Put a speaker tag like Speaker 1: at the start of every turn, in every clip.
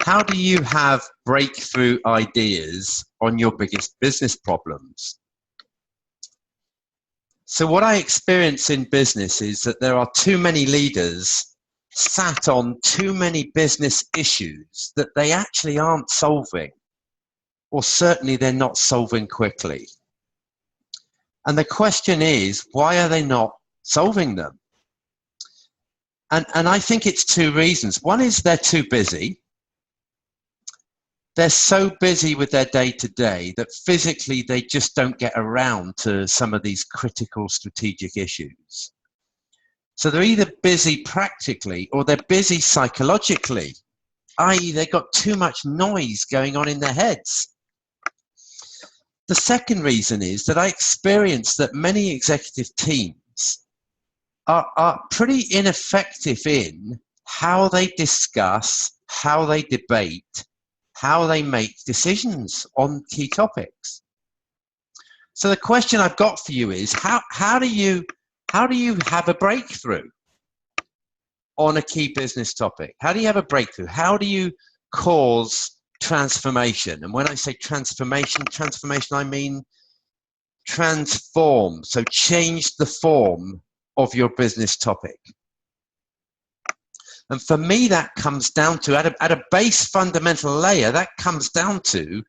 Speaker 1: How do you have breakthrough ideas on your biggest business problems? So what I experience in business is that there are too many leaders sat on too many business issues that they actually aren't solving, or certainly they're not solving quickly. And the question is, why are they not solving them? And I think it's two reasons. One is they're too busy. They're so busy with their day-to-day that physically they just don't get around to some of these critical strategic issues. So they're either busy practically or they're busy psychologically, i.e. they've got too much noise going on in their heads. The second reason is that I experience that many executive teams are pretty ineffective in how they discuss, how they debate, how they make decisions on key topics. So the question I've got for you is, how do you have a breakthrough on a key business topic? How do you have a breakthrough? How do you cause transformation? And when I say transformation, I mean transform. So change the form of your business topic. And for me, that comes down to, at a base fundamental layer, that comes down to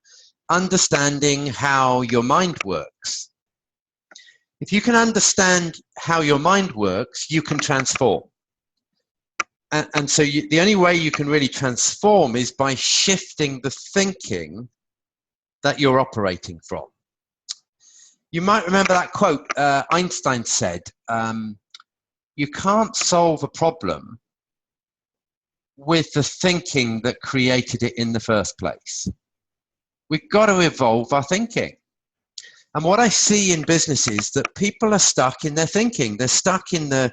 Speaker 1: understanding how your mind works. If you can understand how your mind works, you can transform. And so the only way you can really transform is by shifting the thinking that you're operating from. You might remember that quote Einstein said, you can't solve a problem with the thinking that created it in the first place. We've got to evolve our thinking. And what I see in business is that people are stuck in their thinking. They're stuck in the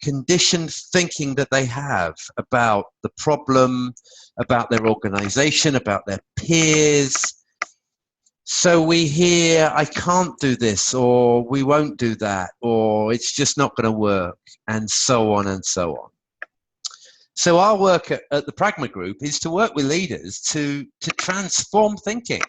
Speaker 1: conditioned thinking that they have about the problem, about their organization, about their peers. So we hear, I can't do this, or we won't do that, or it's just not going to work, and so on and so on. So our work at the Pragma Group is to work with leaders to transform thinking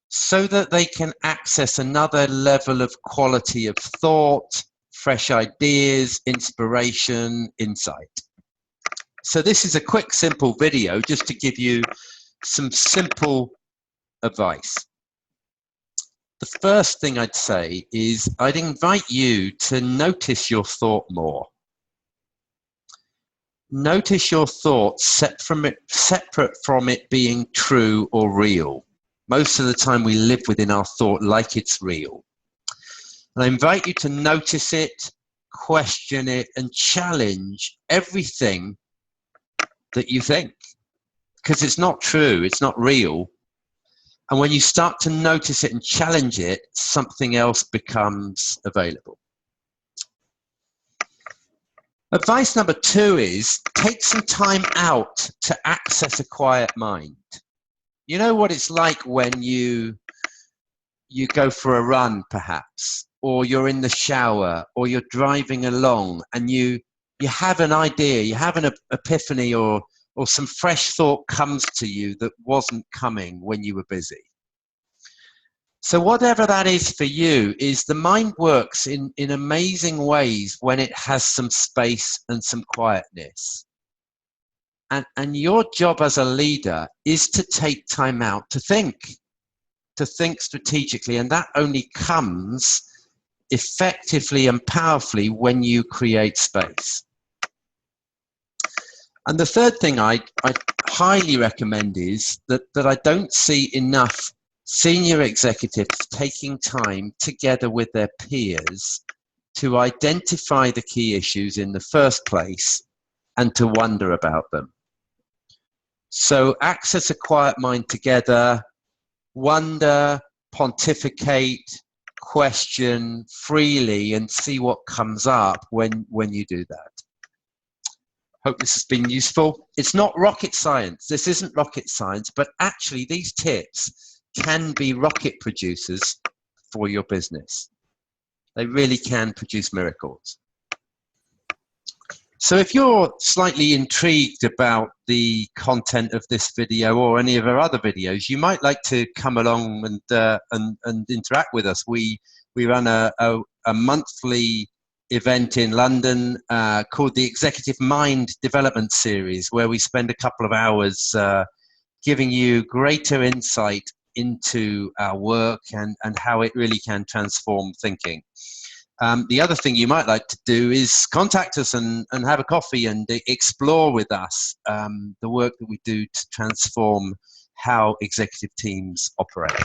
Speaker 1: so that they can access another level of quality of thought, fresh ideas, inspiration, insight. So this is a quick, simple video just to give you some simple advice. The first thing I'd say is I'd invite you to notice your thought more. Notice your thoughts separate from it being true or real. Most of the time we live within our thought like it's real. And I invite you to notice it, question it, and challenge everything that you think. Because it's not true, it's not real. And when you start to notice it and challenge it, something else becomes available. Advice number 2 is take some time out to access a quiet mind. You know what it's like when you go for a run, perhaps, or you're in the shower, or you're driving along, and you have an idea, you have an epiphany, or some fresh thought comes to you that wasn't coming when you were busy. So whatever that is for you, is the mind works in amazing ways when it has some space and some quietness. And your job as a leader is to take time out to think strategically, and that only comes effectively and powerfully when you create space. And the third thing I highly recommend is that I don't see enough senior executives taking time together with their peers to identify the key issues in the first place and to wonder about them. So access a quiet mind together, wonder, pontificate, question freely, and see what comes up when you do that. Hope this has been useful. It's not rocket science. This isn't rocket science, but actually these tips can be rocket producers for your business. They really can produce miracles. So if you're slightly intrigued about the content of this video or any of our other videos, you might like to come along and interact with us. We run a monthly event in London called the Executive Mind Development Series, where we spend a couple of hours giving you greater insight into our work and how it really can transform thinking. The other thing you might like to do is contact us and have a coffee and explore with us the work that we do to transform how executive teams operate.